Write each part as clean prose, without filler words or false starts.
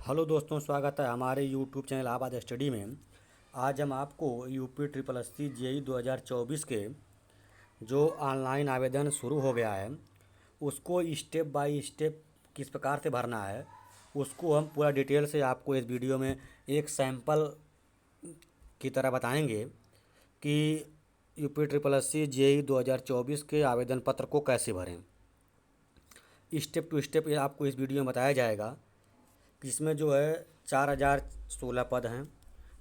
Hello दोस्तों, स्वागत है हमारे यूट्यूब चैनल इलाहाबाद स्टडी में। आज हम आपको UP triple S C JE 2024 के जो ऑनलाइन आवेदन शुरू हो गया है उसको स्टेप बाय स्टेप किस प्रकार से भरना है उसको हम पूरा डिटेल से आपको इस वीडियो में एक सैंपल की तरह बताएंगे कि UP triple S C JE 2024 के आवेदन पत्र को कैसे भरें। स्टेप टू स्टेप ये आपको इस वीडियो में बताया जाएगा, जिसमें जो है 4016 पद हैं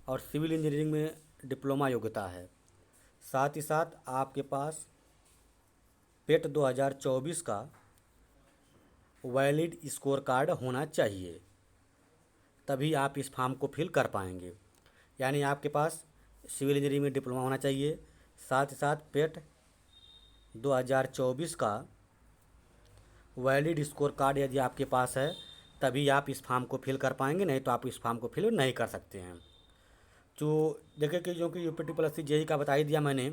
और सिविल इंजीनियरिंग में डिप्लोमा योग्यता है। साथ ही साथ आपके पास पेट 2024 का वैलिड स्कोर कार्ड होना चाहिए, तभी आप इस फॉर्म को फिल कर पाएंगे। यानी आपके पास सिविल इंजीनियरिंग में डिप्लोमा होना चाहिए, साथ ही साथ पेट 2024 का वैलिड स्कोर कार्ड यदि आपके पास है तभी आप इस फॉर्म को फिल कर पाएंगे, नहीं तो आप इस फॉर्म को फिल नहीं कर सकते हैं। जो देखिए कि जो कि UP triple S C JE का बता ही दिया मैंने,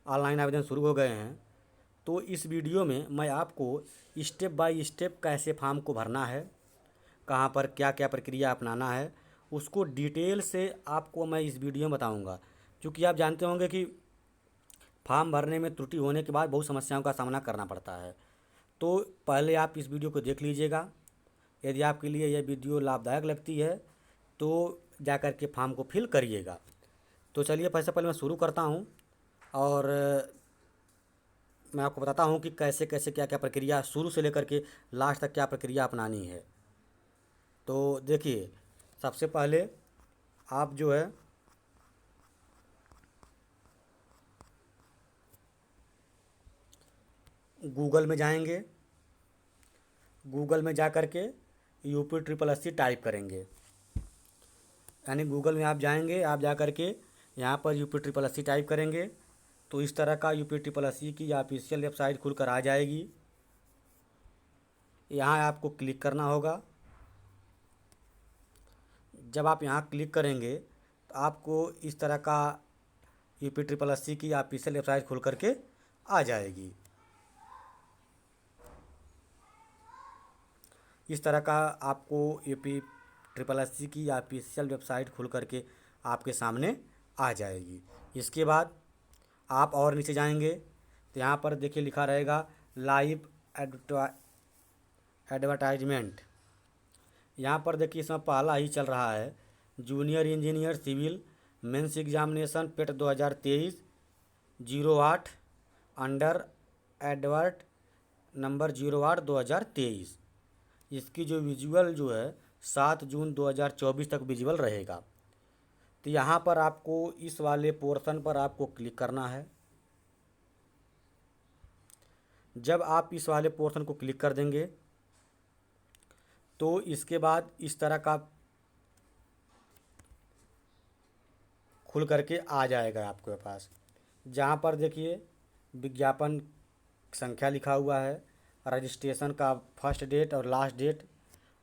ऑनलाइन आवेदन शुरू हो गए हैं। तो इस वीडियो में मैं आपको स्टेप बाय स्टेप कैसे फॉर्म को भरना है, कहाँ पर क्या क्या प्रक्रिया अपनाना है, उसको डिटेल से आपको मैं इस वीडियो में बताऊँगा। क्योंकि आप जानते होंगे कि फॉर्म भरने में त्रुटि होने के बाद बहुत समस्याओं का सामना करना पड़ता है। तो पहले आप इस वीडियो को देख लीजिएगा। यदि आपके लिए यह वीडियो लाभदायक लगती है तो जा कर के फॉर्म को फिल करिएगा। तो चलिए सबसे पहले मैं शुरू करता हूँ और मैं आपको बताता हूँ कि कैसे कैसे क्या क्या प्रक्रिया शुरू से लेकर के लास्ट तक क्या प्रक्रिया अपनानी है। तो देखिए, सबसे पहले आप जो है गूगल में जाएंगे। गूगल में जा कर के UP triple S C type करेंगे। यानी गूगल में आप जाएंगे, आप जा कर के यहाँ पर UP triple S C type करेंगे तो इस तरह का यूपी ट्रिपल एस सी की ऑफिशियल वेबसाइट खुलकर आ जाएगी। यहाँ आपको क्लिक करना होगा। जब आप यहाँ क्लिक करेंगे तो आपको इस तरह का यूपी ट्रिपल एस सी की ऑफिशियल वेबसाइट खुल करके आ जाएगी। इस तरह का आपको यूपी ट्रिपल एस सी की ऑफिशियल वेबसाइट खुल करके आपके सामने आ जाएगी। इसके बाद आप और नीचे जाएंगे तो यहाँ पर देखिए लिखा रहेगा लाइव एडवर्टाइजमेंट। यहाँ पर देखिए इसमें पहला ही चल रहा है, junior engineer civil mains examination PET 2023 08 under advert number 08 2023। इसकी जो विजुअल जो है 7 जून 2024 तक विजुअल रहेगा। तो यहाँ पर आपको इस वाले पोर्शन पर आपको क्लिक करना है। जब आप इस वाले पोर्शन को क्लिक कर देंगे तो इसके बाद इस तरह का खुल करके आ जाएगा आपके पास, जहाँ पर देखिए विज्ञापन संख्या लिखा हुआ है, रजिस्ट्रेशन का फर्स्ट डेट और लास्ट डेट,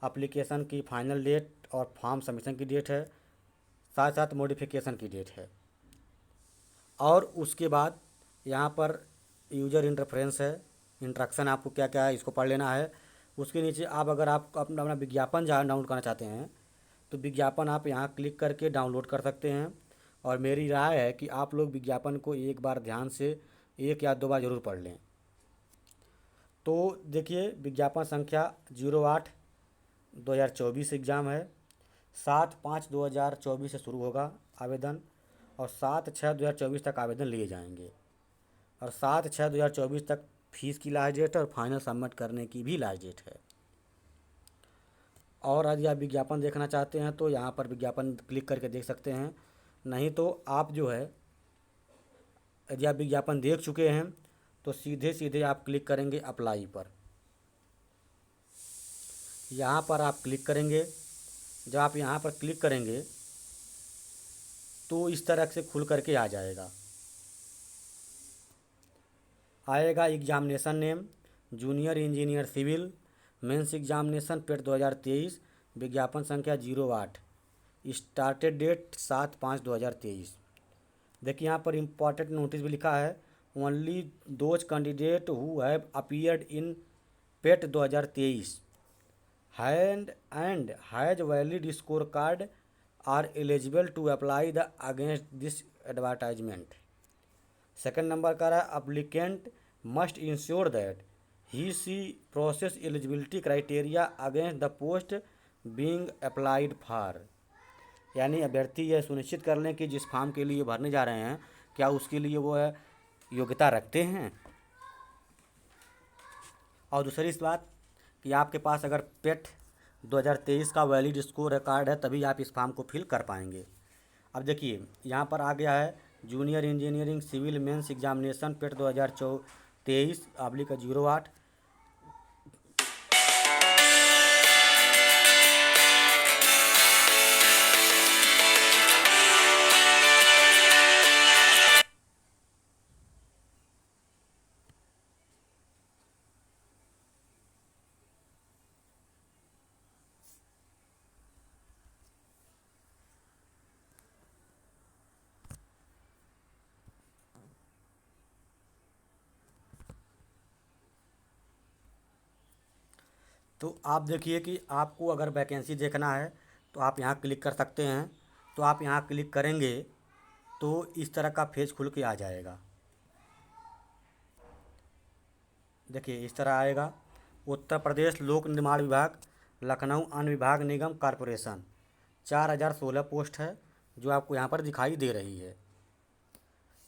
एप्लीकेशन की फाइनल डेट और फॉर्म सबमिशन की डेट है, साथ साथ मॉडिफिकेशन की डेट है। और उसके बाद यहाँ पर यूजर इंटरफेरेंस है, इंस्ट्रक्शन आपको क्या क्या है इसको पढ़ लेना है। उसके नीचे आप अगर आप अपना विज्ञापन जहाँ डाउनलोड करना चाहते हैं तो विज्ञापन आप यहाँ क्लिक करके डाउनलोड कर सकते हैं। और मेरी राय है कि आप लोग विज्ञापन को एक बार ध्यान से 1 या 2 बार ज़रूर पढ़ लें। तो देखिए विज्ञापन संख्या 08/2024 एग्ज़ाम है। 7/5/2024 से शुरू होगा आवेदन और 7/6/2024 तक आवेदन लिए जाएंगे। और 7/6/2024 तक फीस की लास्ट डेट है और फाइनल सबमिट करने की भी लास्ट डेट है। और यदि आप विज्ञापन देखना चाहते हैं तो यहाँ पर विज्ञापन क्लिक करके देख सकते हैं, नहीं तो आप जो है यदि आप विज्ञापन देख चुके हैं तो सीधे सीधे आप क्लिक करेंगे अप्लाई पर। यहाँ पर आप क्लिक करेंगे। जब आप यहाँ पर क्लिक करेंगे तो इस तरह से खुल करके आ जाएगा। आएगा examination name junior engineer civil mains examination PET 2023, विज्ञापन संख्या 08, स्टार्टेड डेट 7/5/2023। देखिए यहाँ पर इम्पॉर्टेंट नोटिस भी लिखा है, only those candidate who have appeared in pet 2023 and has valid scorecard are eligible to apply the against this advertisement. Second number का रहा applicant must ensure that he she process eligibility criteria against the post being applied for, यानी अभ्यर्थी यह सुनिश्चित कर लें कि जिस फॉर्म के लिए भरने जा रहे हैं क्या उसके लिए वो योग्यता रखते हैं। और दूसरी इस बात कि आपके पास अगर पेट 2023 का वैलिड स्कोर रिकॉर्ड है तभी आप इस फॉर्म को फिल कर पाएंगे। अब देखिए यहाँ पर आ गया है junior engineering civil mains examination PET 2023/08। तो आप देखिए कि आपको अगर वैकेंसी देखना है तो आप यहाँ क्लिक कर सकते हैं। तो आप यहाँ क्लिक करेंगे तो इस तरह का पेज खुल के आ जाएगा। देखिए इस तरह आएगा। उत्तर प्रदेश लोक निर्माण विभाग लखनऊ अन्न विभाग निगम कॉरपोरेशन 4016 पोस्ट है जो आपको यहाँ पर दिखाई दे रही है।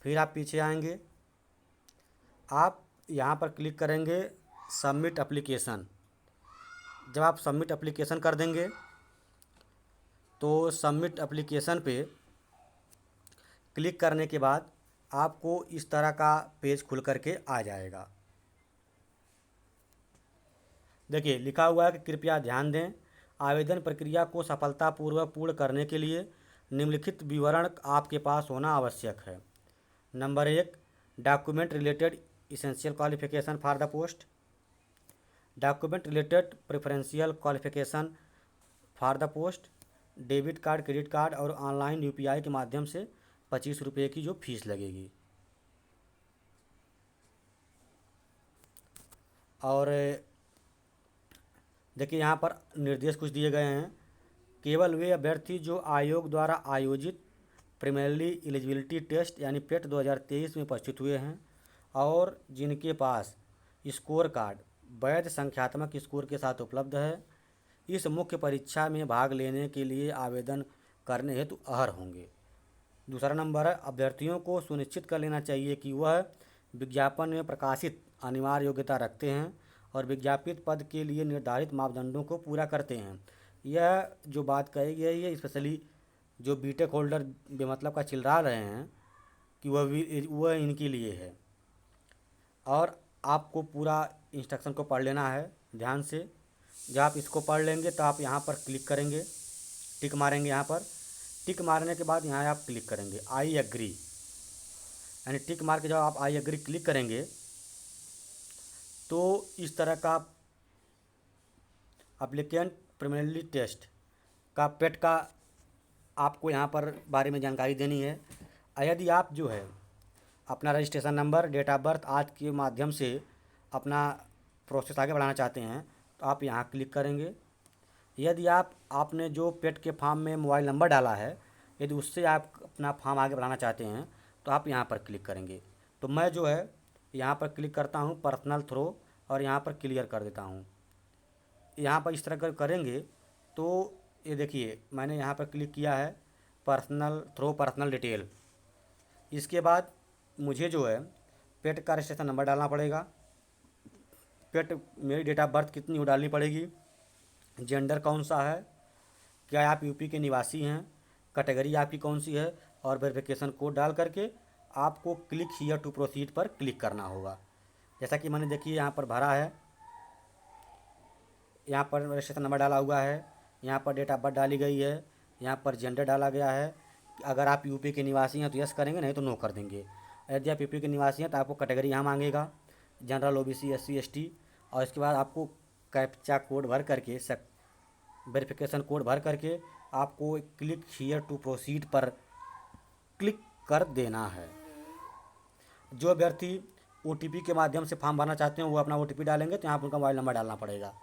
फिर आप पीछे आएंगे, आप यहाँ पर क्लिक करेंगे सबमिट एप्लीकेशन। जब आप सबमिट एप्लीकेशन कर देंगे तो सबमिट एप्लीकेशन पे क्लिक करने के बाद आपको इस तरह का पेज खुल करके आ जाएगा। देखिए लिखा हुआ है कि कृपया ध्यान दें, आवेदन प्रक्रिया को सफलतापूर्वक पूर्ण करने के लिए निम्नलिखित विवरण आपके पास होना आवश्यक है। Number 1, document related essential qualification for the post, document related preferential qualification for the post, debit card credit card और ऑनलाइन यूपीआई के माध्यम से 25 रुपये की जो फीस लगेगी। और देखिए यहाँ पर निर्देश कुछ दिए गए हैं। केवल वे अभ्यर्थी जो आयोग द्वारा आयोजित प्रीलिमिनरी एलिजिबिलिटी टेस्ट यानी पेट 2023 में उपस्थित हुए हैं और जिनके पास स्कोर कार्ड वैध संख्यात्मक स्कोर के साथ उपलब्ध है, इस मुख्य परीक्षा में भाग लेने के लिए आवेदन करने हेतु अर्ह होंगे। दूसरा नंबर है, अभ्यर्थियों को सुनिश्चित कर लेना चाहिए कि वह विज्ञापन में प्रकाशित अनिवार्य योग्यता रखते हैं और विज्ञापित पद के लिए निर्धारित मापदंडों को पूरा करते हैं। यह जो बात कही गई है स्पेशली जो बीटेक होल्डर बेमतलब का चिल्ला रहे हैं कि वह इनके लिए है। और आपको पूरा इंस्ट्रक्शन को पढ़ लेना है ध्यान से। जब आप इसको पढ़ लेंगे तो आप यहाँ पर क्लिक करेंगे, टिक मारेंगे। यहाँ पर टिक मारने के बाद यहाँ आप क्लिक करेंगे आई एग्री, यानी टिक मार के जब आप आई एग्री क्लिक करेंगे तो इस तरह का एप्लीकेंट प्रीलिमिनरी टेस्ट का पेट का आपको यहाँ पर बारे में जानकारी देनी है। यदि आप जो है अपना registration number date of birth आज के माध्यम से अपना प्रोसेस आगे बढ़ाना चाहते हैं तो आप यहाँ क्लिक करेंगे। यदि आपने जो पेट के फॉर्म में मोबाइल नंबर डाला है यदि उससे आप अपना फॉर्म आगे बढ़ाना चाहते हैं तो आप यहाँ पर क्लिक करेंगे। तो मैं जो है यहाँ पर क्लिक करता हूँ पर्सनल थ्रो और यहाँ पर क्लियर कर देता हूँ। यहाँ पर इस तरह करेंगे तो ये देखिए मैंने यहाँ पर क्लिक किया है पर्सनल थ्रो पर्सनल डिटेल। इसके बाद मुझे जो है पेट का रजिस्ट्रेशन नंबर डालना पड़ेगा, पेट मेरी डेट ऑफ बर्थ कितनी वो डालनी पड़ेगी, जेंडर कौन सा है, क्या आप यूपी के निवासी हैं, कैटेगरी आपकी कौन सी है और वेरिफिकेशन कोड डाल करके आपको क्लिक हियर टू प्रोसीड पर क्लिक करना होगा। जैसा कि मैंने देखिए यहाँ पर भरा है, यहाँ पर रजिस्ट्रेशन नंबर डाला हुआ है, यहाँ पर डेट ऑफ बर्थ डाली गई है, यहाँ पर जेंडर डाला गया है। अगर आप यूपी के निवासी हैं तो यस करेंगे, नहीं तो नो कर देंगे। यदि आप यूपी के निवासी हैं तो आपको कैटेगरी यहाँ मांगेगा जनरल ओबीसी एससी एसटी, और इसके बाद आपको कैप्चा कोड भर करके वेरिफिकेशन कोड भर करके आपको क्लिक हियर टू प्रोसीड पर क्लिक कर देना है। जो अभ्यर्थी ओटीपी के माध्यम से फॉर्म भरना चाहते हैं वो अपना ओटीपी डालेंगे तो यहाँ पर उनका मोबाइल नंबर डालना पड़ेगा।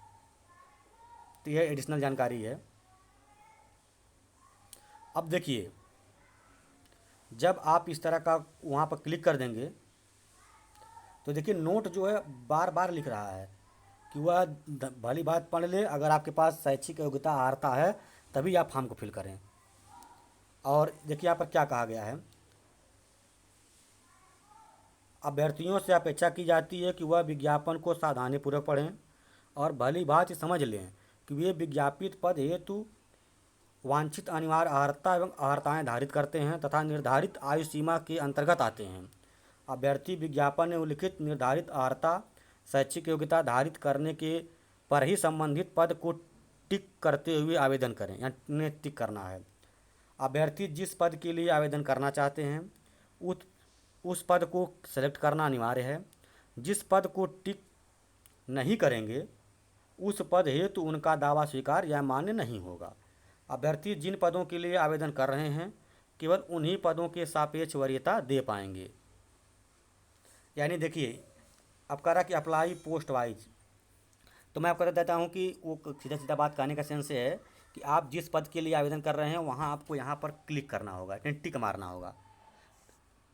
तो यह एडिशनल जानकारी है। अब देखिए, जब आप इस तरह का वहाँ पर क्लिक कर देंगे तो देखिए नोट जो है बार बार लिख रहा है कि वह भली बात पढ़ ले, अगर आपके पास शैक्षिक योग्यता अर्हता है तभी आप फॉर्म को फिल करें। और देखिए यहाँ पर क्या कहा गया है, अभ्यर्थियों से अपेक्षा की जाती है कि वह विज्ञापन को सावधानीपूर्वक पढ़ें और भली भांति समझ लें कि वे विज्ञापित पद हेतु वांछित अनिवार्य अर्हता एवं अर्हताएँ धारित करते हैं तथा निर्धारित आयु सीमा के अंतर्गत आते हैं। अभ्यर्थी विज्ञापन में उल्लिखित निर्धारित अर्हता शैक्षिक योग्यता धारित करने के पर ही संबंधित पद को टिक करते हुए आवेदन करें, यानी टिक करना है। अभ्यर्थी जिस पद के लिए आवेदन करना चाहते हैं उस पद को सेलेक्ट करना अनिवार्य है। जिस पद को टिक नहीं करेंगे उस पद हेतु उनका दावा स्वीकार या मान्य नहीं होगा। अभ्यर्थी जिन पदों के लिए आवेदन कर रहे हैं केवल उन्हीं पदों के सापेक्ष वरीयता दे पाएंगे। यानी देखिए, अब कह रहा कि अप्लाई पोस्ट वाइज, तो मैं आपको देता हूँ कि वो सीधा सीधा बात कहने का सेंस है कि आप जिस पद के लिए आवेदन कर रहे हैं वहाँ आपको यहाँ पर क्लिक करना होगा, यानी टिक मारना होगा।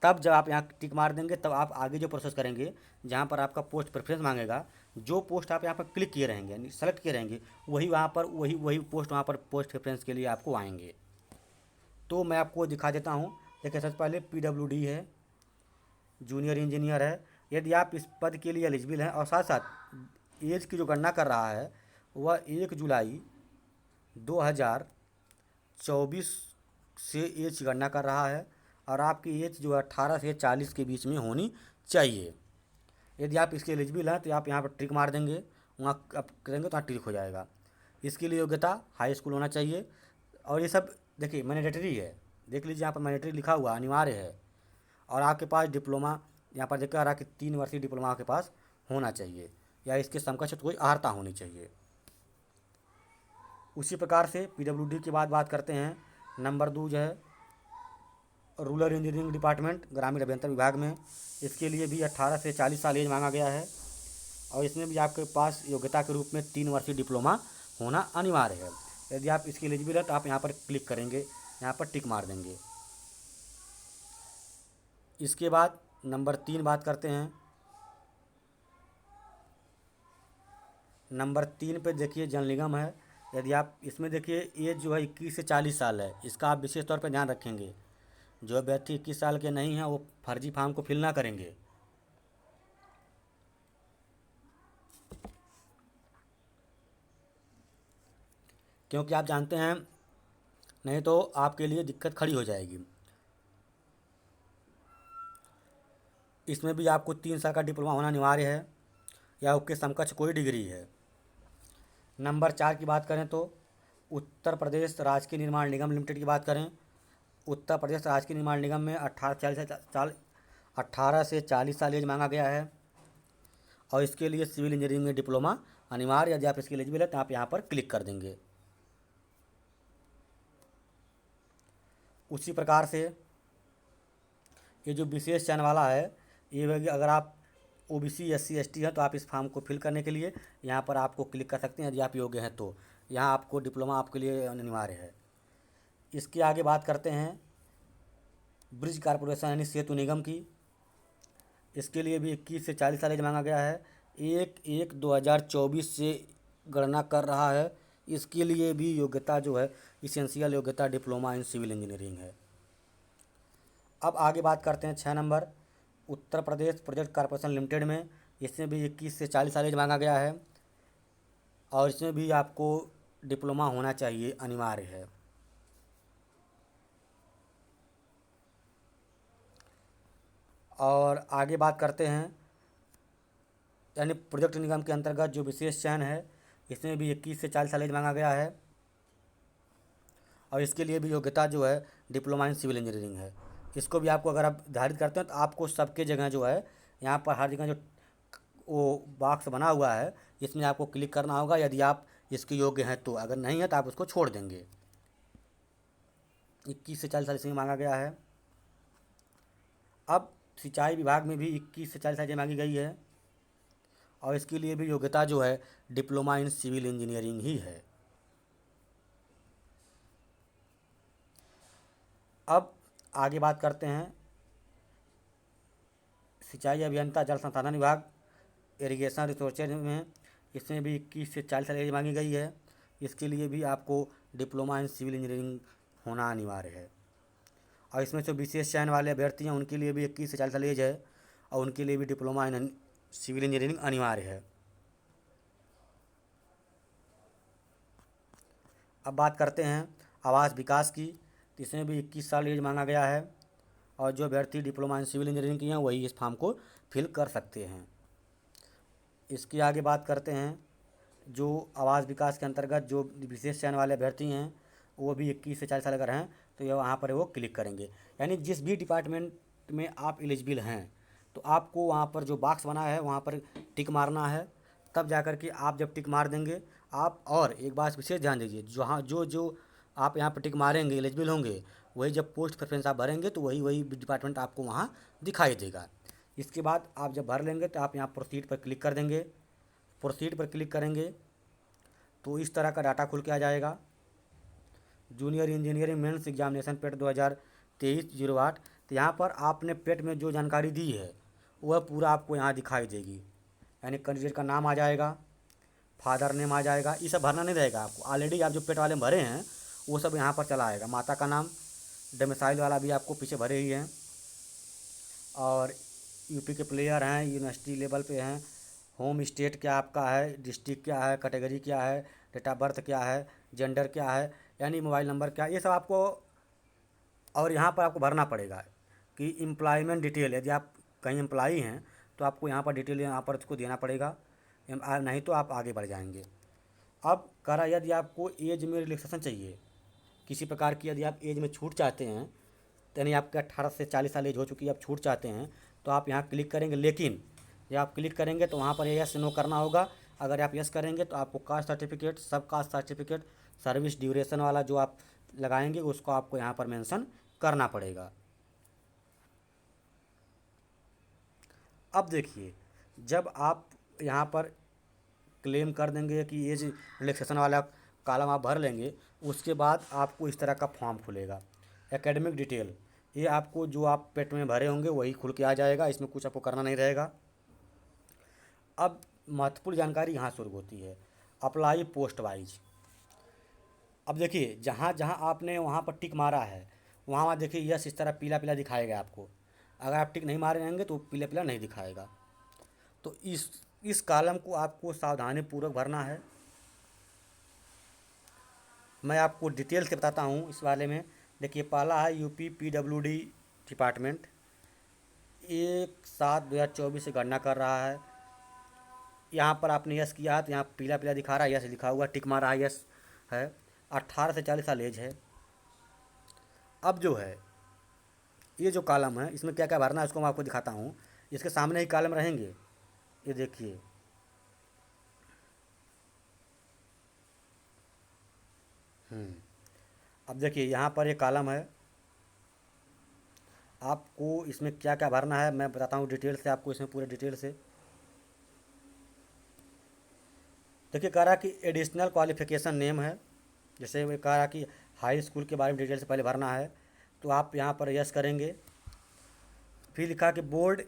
तब जब आप यहाँ टिक मार देंगे तब आप आगे जो प्रोसेस करेंगे, जहाँ पर आपका पोस्ट प्रेफरेंस मांगेगा, जो पोस्ट आप यहाँ पर क्लिक किए रहेंगे यानी सेलेक्ट किए रहेंगे वही वहाँ पर वही पोस्ट वहाँ पर पोस्ट प्रेफरेंस के लिए आपको आएंगे। तो मैं आपको दिखा देता हूँ। देखिए, सबसे पहले PWD है, जूनियर इंजीनियर है। यदि आप इस पद के लिए एलिजिबल हैं और साथ साथ एज की जो गणना कर रहा है वह 1 जुलाई 2024 से एज की गणना कर रहा है और आपकी एज जो है 18 से 40 के बीच में होनी चाहिए। यदि आप इसके एलिजिबल हैं तो आप यहाँ पर टिक मार देंगे, वहाँ आप करेंगे तो वहाँ टिक हो जाएगा। इसके लिए योग्यता हाई स्कूल होना चाहिए और ये सब देखिए मैंडेटरी है। देख लीजिए यहाँ पर मैंडेटरी लिखा हुआ अनिवार्य है। और आपके पास डिप्लोमा यहाँ पर देखा रहा कि 3 वर्षीय डिप्लोमा आपके पास होना चाहिए या इसके समकक्ष कोई अर्हता होनी चाहिए। उसी प्रकार से PWD के बाद बात करते हैं। नंबर 2 जो है रूरल इंजीनियरिंग डिपार्टमेंट, ग्रामीण अभियंत्रण विभाग में। इसके लिए भी 18 से 40 साल एज मांगा गया है और इसमें भी आपके पास योग्यता के रूप में 3 वर्षीय डिप्लोमा होना अनिवार्य है। यदि आप इसके एलिजिबल है तो आप यहाँ पर क्लिक करेंगे, यहाँ पर टिक मार देंगे। इसके बाद नंबर 3 बात करते हैं। नंबर 3 पे देखिए जन निगम है। यदि आप इसमें देखिए एज जो है 21 से 40 साल है, इसका आप विशेष तौर पर ध्यान रखेंगे। जो अभ्यर्थी 21 साल के नहीं हैं वो फर्जी फॉर्म को फिल ना करेंगे। क्योंकि आप जानते हैं नहीं तो आपके लिए दिक्कत खड़ी हो जाएगी। इसमें भी आपको 3 साल का डिप्लोमा होना अनिवार्य है या उसके समकक्ष कोई डिग्री है। नंबर 4 की बात करें तो उत्तर प्रदेश राजकीय निर्माण निगम लिमिटेड की बात करें। उत्तर प्रदेश राजकीय निर्माण निगम में 18 से 40 साल एज मांगा गया है और इसके लिए सिविल इंजीनियरिंग में डिप्लोमा अनिवार्य। यदि आप इसके एलिजिबल है तो आप यहाँ पर क्लिक कर देंगे। उसी प्रकार से ये जो विशेष चयन वाला है, ये अगर आप OBC SC ST हैं तो आप इस फॉर्म को फिल करने के लिए यहाँ पर आपको क्लिक कर सकते हैं। यदि आप योग्य हैं तो यहाँ आपको डिप्लोमा आपके लिए अनिवार्य है। इसके आगे बात करते हैं ब्रिज कॉरपोरेशन यानी सेतु निगम की। इसके लिए भी 21 से 40 साल एज मांगा गया है। 1/1/2024 से गणना कर रहा है। इसके लिए भी योग्यता जो है इसेंशियल योग्यता डिप्लोमा इन सिविल इंजीनियरिंग है। अब आगे बात करते हैं 6 number Uttar Pradesh project corporation limited में। इसमें भी 21 से 40 साल एज मांगा गया है और इसमें भी आपको डिप्लोमा होना चाहिए, अनिवार्य है। और आगे बात करते हैं यानी प्रोजेक्ट निगम के अंतर्गत जो विशेष चयन है, इसमें भी 21 से 40 साल एज मांगा गया है और इसके लिए भी योग्यता जो है डिप्लोमा इन सिविल इंजीनियरिंग है। इसको भी आपको अगर आप निर्धारित करते हैं तो आपको सबके जगह जो है यहाँ पर हर जगह जो वो बॉक्स बना हुआ है इसमें आपको क्लिक करना होगा यदि आप इसके योग्य हैं तो। अगर नहीं है तो आप उसको छोड़ देंगे। 21 से 40 साल इसमें मांगा गया है। अब सिंचाई विभाग में भी 21 से 40 साल मांगी गई है और इसके लिए भी योग्यता जो है डिप्लोमा इन सिविल इंजीनियरिंग ही है। अब आगे बात करते हैं सिंचाई अभियंता जल संसाधन विभाग इरिगेशन रिसोर्सेज में। इसमें भी 21 से 40 साल एज मांगी गई है। इसके लिए भी आपको डिप्लोमा इन सिविल इंजीनियरिंग होना अनिवार्य है। और इसमें जो विशेष चयन वाले अभ्यर्थी हैं उनके लिए भी 21 से 40 साल एज है और उनके लिए भी डिप्लोमा इन सिविल इंजीनियरिंग अनिवार्य है। अब बात करते हैं आवास विकास की। तो इसमें भी 21 साल एज मांगा गया है और जो अभ्यर्थी डिप्लोमा इन सिविल इंजीनियरिंग किए हैं वही इस फॉर्म को फिल कर सकते हैं। इसके आगे बात करते हैं जो आवास विकास के अंतर्गत जो विशेष चयन वाले अभ्यर्थी हैं वो भी 21 से 40 साल अगर हैं तो ये वहाँ पर वो क्लिक करेंगे। यानी जिस भी डिपार्टमेंट में आप एलिजिबल हैं तो आपको वहाँ पर जो बॉक्स बना है वहाँ पर टिक मारना है। तब जा कर के आप जब टिक मार देंगे आप, और एक बात विशेष ध्यान दीजिए, जहाँ जो जो आप यहाँ पर टिक मारेंगे एलिजिबल होंगे वही जब पोस्ट प्रेफरेंस आप भरेंगे तो वही वही डिपार्टमेंट आपको वहाँ दिखाई देगा। इसके बाद आप जब भर लेंगे तो आप यहाँ प्रोसीड पर क्लिक कर देंगे। प्रोसीड पर क्लिक करेंगे तो इस तरह का डाटा खुल के आ जाएगा। जूनियर इंजीनियरिंग मेंस एग्जामिनेशन पेट 2023-08। तो यहाँ पर आपने पेट में जो जानकारी दी है वह पूरा आपको यहाँ दिखाई देगी। यानी कैंडिडेट का नाम आ जाएगा, फादर नेम आ जाएगा। ये सब भरना नहीं रहेगा आपको, ऑलरेडी आप जो पेट वाले भरे हैं वो सब यहाँ पर चला आएगा। माता का नाम, डोमिसाइल वाला भी आपको पीछे भरे ही हैं, और यूपी के प्लेयर हैं, यूनिवर्सिटी लेवल पे हैं, होम स्टेट क्या आपका है, डिस्ट्रिक्ट क्या है, कैटेगरी क्या है, डेट ऑफ बर्थ क्या है, जेंडर क्या है, यानी मोबाइल नंबर क्या है, ये सब आपको। और यहाँ पर आपको भरना पड़ेगा कि एम्प्लॉयमेंट डिटेल, यदि आप कहीं एम्प्लॉई हैं तो आपको यहाँ पर डिटेल यहाँ पर उसको देना पड़ेगा, नहीं तो आप आगे बढ़ जाएंगे। अब करा यदि आपको एज में रिलैक्सेशन चाहिए किसी प्रकार की, यदि आप एज में छूट चाहते हैं तो यानी आपके 18 से 40 साल एज हो चुकी है, आप छूट चाहते हैं तो आप यहाँ क्लिक करेंगे। लेकिन जब आप क्लिक करेंगे तो वहाँ पर यस नो करना होगा। अगर आप यस करेंगे तो आपको कास्ट सर्टिफिकेट, सब कास्ट सर्टिफिकेट, सर्विस ड्यूरेशन वाला जो आप लगाएंगे उसको आपको यहाँ पर मेंशन करना पड़ेगा। अब देखिए, जब आप यहाँ पर क्लेम कर देंगे कि एज रिलैक्सेशन वाला कॉलम आप भर लेंगे, उसके बाद आपको इस तरह का फॉर्म खुलेगा। एकेडमिक डिटेल, ये आपको जो आप पेट में भरे होंगे वही खुल के आ जाएगा, इसमें कुछ आपको करना नहीं रहेगा। अब महत्वपूर्ण जानकारी यहाँ शुरू होती है, अप्लाई पोस्ट वाइज। अब देखिए जहाँ जहाँ आपने वहाँ पर टिक मारा है वहाँ वहाँ देखिए यस इस तरह पीला पीला दिखाएगा आपको। अगर आप टिक नहीं मारे रहेंगे तो पीला पीला नहीं दिखाएगा। तो इस कॉलम को आपको सावधानी पूर्वक भरना है। मैं आपको डिटेल से बताता हूँ इस बारे में। देखिए पहला है यूपी पीडब्ल्यूडी डिपार्टमेंट 1/7/2024 से गणना कर रहा है। यहाँ पर आपने यस किया है तो यहाँ पीला पीला दिखा रहा है, यस लिखा हुआ, टिक मारा है, यस है। 18 से 40 साल एज है। अब जो है ये जो कॉलम है इसमें क्या क्या भरना है उसको मैं आपको दिखाता हूँ। इसके सामने ही कॉलम रहेंगे, ये देखिए। अब देखिए यहाँ पर ये कॉलम है, आपको इसमें क्या क्या भरना है मैं बताता हूँ डिटेल से आपको, इसमें पूरे डिटेल से। देखिए कह रहा कि एडिशनल क्वालिफिकेशन नेम है, जैसे वो कह रहा कि हाई स्कूल के बारे में डिटेल से पहले भरना है तो आप यहाँ पर यस करेंगे। फिर लिखा कि board,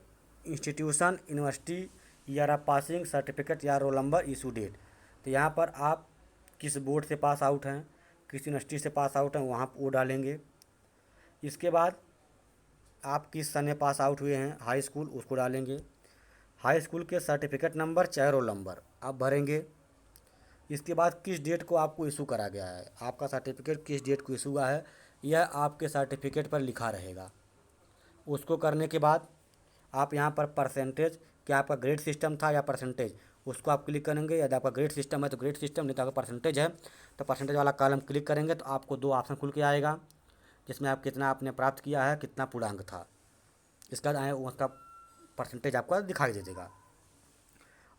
institution, university, year of passing, certificate या रोल नंबर, इशू डेट। तो यहाँ पर आप किस बोर्ड से पास आउट हैं, किस यूनिवर्सिटी से पास आउट हैं वहाँ वो डालेंगे। इसके बाद आप किस सन में पास आउट हुए हैं हाई स्कूल उसको डालेंगे। हाई स्कूल के सर्टिफिकेट नंबर चाहे रोल नंबर आप भरेंगे। इसके बाद किस डेट को आपको इशू करा गया है, आपका सर्टिफिकेट किस डेट को इशू हुआ है यह आपके सर्टिफिकेट पर लिखा रहेगा। उसको करने के बाद आप यहाँ पर परसेंटेज, क्या आपका ग्रेड सिस्टम था या परसेंटेज, उसको आप क्लिक करेंगे। यदि आपका ग्रेड सिस्टम है तो ग्रेड सिस्टम, नहीं तो आपका परसेंटेज है तो परसेंटेज वाला कॉलम क्लिक करेंगे तो आपको 2 ऑप्शन खुल के आएगा जिसमें आप कितना आपने प्राप्त किया है, कितना पूर्णांक था, इसका उसका परसेंटेज आपका दिखाई दे देगा।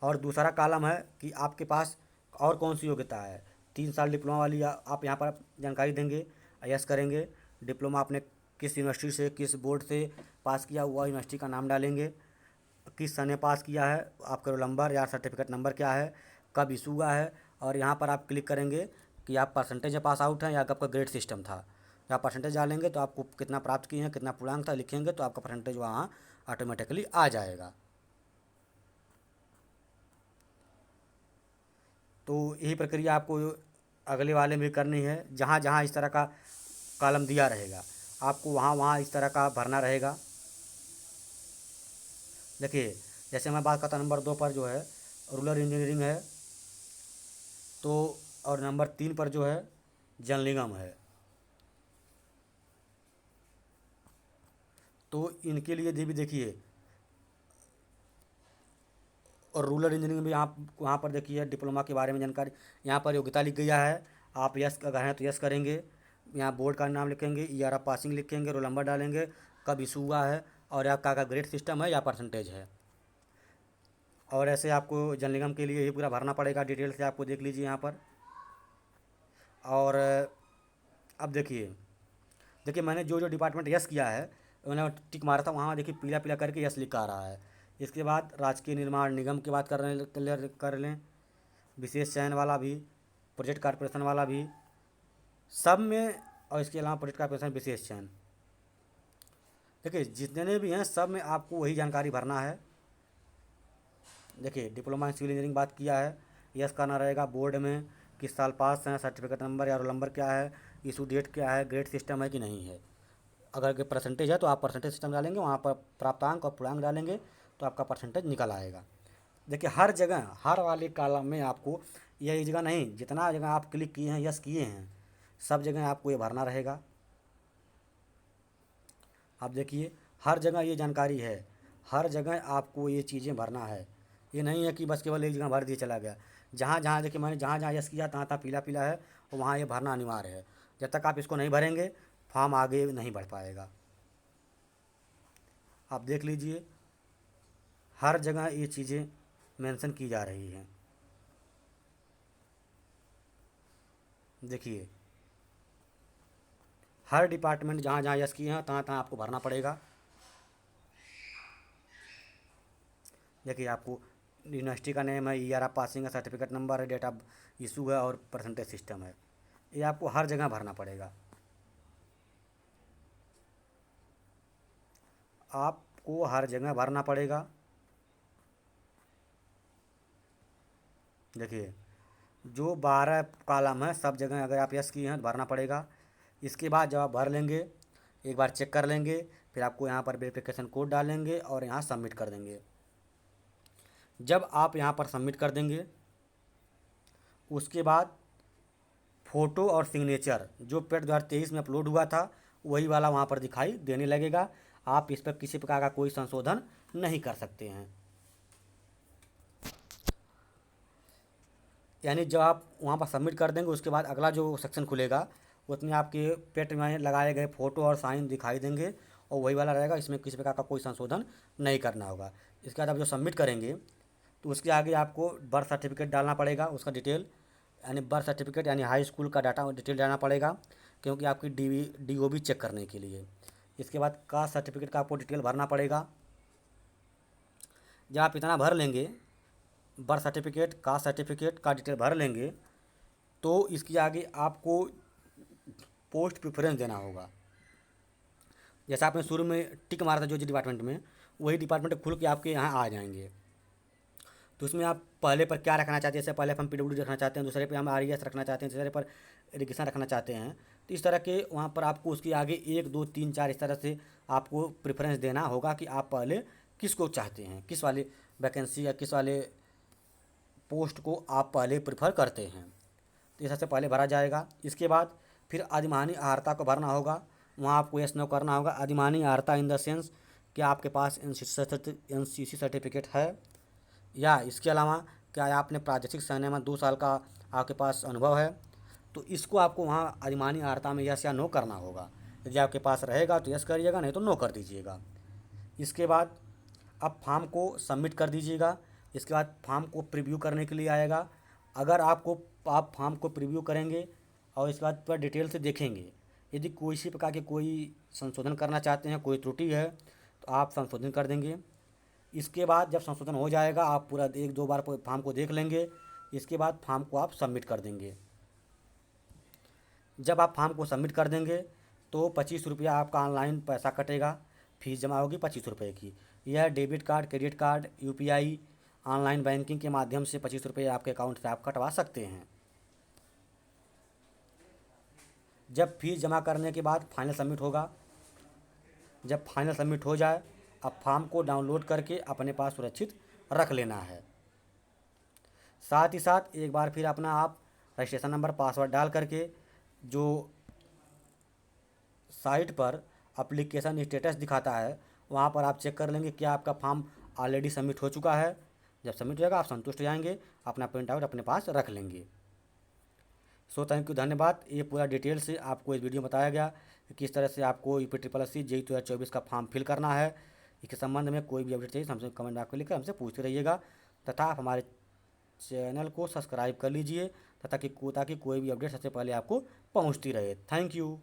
और दूसरा कॉलम है कि आपके पास और कौन सी योग्यता है, 3 साल डिप्लोमा वाली आप यहाँ पर जानकारी देंगे, यस करेंगे। डिप्लोमा आपने किस यूनिवर्सिटी से, किस बोर्ड से पास किया हुआ यूनिवर्सिटी का नाम डालेंगे, किस सन में पास किया है, आपका रोल नंबर या सर्टिफिकेट नंबर क्या है, कब इशू हुआ है, और यहाँ पर आप क्लिक करेंगे कि आप परसेंटेज में पास आउट हैं या आपका ग्रेड सिस्टम था। जब आप परसेंटेज डालेंगे तो आपको कितना प्राप्त किए हैं, कितना पूर्णांक था लिखेंगे तो आपका परसेंटेज वहाँ ऑटोमेटिकली आ जाएगा। तो यही प्रक्रिया आपको अगले वाले में करनी है। जहाँ जहाँ इस तरह का कॉलम दिया रहेगा आपको वहाँ वहाँ इस तरह का भरना रहेगा। देखिए, जैसे मैं बात करता नंबर 2 पर जो है रूरल इंजीनियरिंग है, तो और नंबर 3 पर जो है जल निगम है। तो इनके लिए भी देखिए, और रूरल इंजीनियरिंग भी आप वहाँ पर देखिए डिप्लोमा के बारे में जानकारी, यहाँ पर योग्यता लिख गया है। आप यस अगर हैं तो यस करेंगे, यहाँ बोर्ड का नाम लिखेंगे, ईयर ऑफ पासिंग लिखेंगे, रोल नंबर डालेंगे, कब इशू हुआ है और आपका का ग्रेड सिस्टम है या परसेंटेज है। और ऐसे आपको जल निगम के लिए ही पूरा भरना पड़ेगा, डिटेल से आपको देख लीजिए यहाँ पर। और अब देखिए, मैंने जो जो डिपार्टमेंट यस किया है मैंने टिक मारा था, वहाँ देखिए पीला पीला करके यस लिखा आ रहा है। इसके बाद राजकीय निर्माण निगम की बात कर लें, विशेष चयन वाला भी, प्रोजेक्ट कारपोरेशन वाला भी, सब में। और इसके अलावा प्रोजेक्ट कारपोरेशन विशेष चयन, देखिए जितने भी हैं सब में आपको वही जानकारी भरना है। देखिए डिप्लोमा इन सिविल इंजीनियरिंग बात किया है, यस करना रहेगा। बोर्ड में किस साल पास हैं, सर्टिफिकेट नंबर या रोल नंबर क्या है, इशू डेट क्या है, ग्रेड सिस्टम है कि नहीं है। अगर के परसेंटेज है तो आप परसेंटेज सिस्टम डालेंगे, वहाँ पर प्राप्तांक और पूर्णांक डालेंगे तो आपका परसेंटेज निकल आएगा। देखिए हर जगह हर वाले कॉलम में आपको, यही जगह नहीं, जितना जगह आप क्लिक किए हैं यस किए हैं सब जगह आपको ये भरना रहेगा। आप देखिए हर जगह ये जानकारी है, हर जगह आपको ये चीज़ें भरना है। ये नहीं है कि बस केवल एक जगह भर दिए चला गया। जहाँ जहाँ देखिए मैंने जहाँ जहाँ यस किया तहाँ तहाँ पीला पीला है और वहाँ ये भरना अनिवार्य है। जब तक आप इसको नहीं भरेंगे फॉर्म आगे नहीं बढ़ पाएगा। आप देख लीजिए हर जगह ये चीज़ें मेंशन की जा रही हैं। देखिए हर डिपार्टमेंट जहाँ जहाँ यस किए हैं तहाँ तहाँ आपको भरना पड़ेगा। देखिए आपको यूनिवर्सिटी का नेम है, ईयर ऑफ पासिंग है, सर्टिफिकेट नंबर है, डेट ऑफ इशू है और परसेंटेज सिस्टम है। ये आपको हर जगह भरना पड़ेगा। आपको हर जगह भरना पड़ेगा। देखिए जो 12 कॉलम है सब जगह अगर आप यस किए हैं तो भरना पड़ेगा। इसके बाद जब आप भर लेंगे एक बार चेक कर लेंगे, फिर आपको यहाँ पर वेरिफिकेशन कोड डालेंगे और यहाँ सबमिट कर देंगे। जब आप यहाँ पर सबमिट कर देंगे उसके बाद फ़ोटो और सिग्नेचर जो पेड 2023 में अपलोड हुआ था वही वाला वहाँ पर दिखाई देने लगेगा। आप इस पर किसी प्रकार का कोई संशोधन नहीं कर सकते हैं। यानी जब आप वहाँ पर सबमिट कर देंगे उसके बाद अगला जो सेक्शन खुलेगा उसमें आपके पेट में लगाए गए फ़ोटो और साइन दिखाई देंगे और वही वाला रहेगा, इसमें किसी प्रकार का कोई संशोधन नहीं करना होगा। इसके बाद आप जो सबमिट करेंगे तो उसके आगे आपको बर्थ सर्टिफिकेट डालना पड़ेगा, उसका डिटेल, यानी बर्थ सर्टिफिकेट यानी हाई स्कूल का डाटा डिटेल डालना पड़ेगा क्योंकि आपकी DOB चेक करने के लिए। इसके बाद कास्ट सर्टिफिकेट का आपको डिटेल भरना पड़ेगा। जब आप इतना भर लेंगे, बर्थ सर्टिफिकेट कास्ट सर्टिफिकेट का डिटेल भर लेंगे तो इसके आगे आपको पोस्ट प्रेफरेंस देना होगा। जैसा आपने शुरू में टिक मारा था जो डिपार्टमेंट में, वही डिपार्टमेंट खुल के आपके यहाँ आ जाएंगे। तो उसमें आप पहले पर क्या रखना चाहते हैं, जैसे पहले पर हम PWD रखना चाहते हैं, दूसरे पे हम RES रखना चाहते हैं, तीसरे पर इरिगेशन रखना चाहते हैं। तो इस तरह के वहाँ पर आपको उसके आगे 1 2 3 4 इस तरह से आपको प्रेफरेंस देना होगा कि आप पहले किसको चाहते हैं, किस वाले वैकेंसी या किस वाले पोस्ट को आप पहले प्रेफर करते हैं। तो इस तरह से पहले भरा जाएगा। इसके बाद फिर अधिमानी अर्हता को भरना होगा। वहाँ आपको यस नो करना होगा। अधिमानी अर्हता इन द सेंस कि आपके पास NCC सर्टिफिकेट है या इसके अलावा क्या आपने प्रादेशिक सेना में 2 साल का आपके पास अनुभव है। तो इसको आपको वहाँ अधिमानी अर्हता में यस या नो करना होगा। यदि आपके पास रहेगा तो यस करिएगा, नहीं तो नो कर दीजिएगा। इसके बाद आप फॉर्म को सबमिट कर दीजिएगा। इसके बाद फॉर्म को प्रीव्यू करने के लिए आएगा। अगर आप फॉर्म को प्रीव्यू करेंगे और इसके बाद पूरा डिटेल से देखेंगे, यदि कोई सी प्रकार के कोई संशोधन करना चाहते हैं, कोई त्रुटि है तो आप संशोधन कर देंगे। इसके बाद जब संशोधन हो जाएगा आप पूरा 1 2 बार फॉर्म को देख लेंगे। इसके बाद फॉर्म को आप सबमिट कर देंगे। जब आप फॉर्म को सबमिट कर देंगे तो 25 रुपया आपका ऑनलाइन पैसा कटेगा, फीस जमा होगी 25 रुपये की। यह debit card, credit card, UPI, online banking के माध्यम से 25 रुपये आपके अकाउंट से आप कटवा सकते हैं। जब फीस जमा करने के बाद फाइनल सबमिट होगा, जब फाइनल सबमिट हो जाए, अब फॉर्म को डाउनलोड करके अपने पास सुरक्षित रख लेना है। साथ ही साथ एक बार फिर अपना आप रजिस्ट्रेशन नंबर, पासवर्ड डाल करके जो साइट पर एप्लीकेशन स्टेटस दिखाता है वहाँ पर आप चेक कर लेंगे क्या आपका फॉर्म ऑलरेडी सबमिट हो चुका है। जब सबमिट हो जाएगा आप संतुष्ट हो जाएंगे, अपना प्रिंट आउट अपने पास रख लेंगे। सो थैंक यू, धन्यवाद। ये पूरा डिटेल से आपको इस वीडियो में बताया गया कि किस तरह से आपको UPSSC JEE 2024 का फॉर्म फिल करना है। इसके संबंध में कोई भी अपडेट चाहिए तो हमसे कमेंट बॉक्स में लिखकर हमसे पूछते रहिएगा, तथा आप हमारे चैनल को सब्सक्राइब कर लीजिए ताकि कोई भी अपडेट सबसे पहले आपको पहुंचती रहे। Thank you.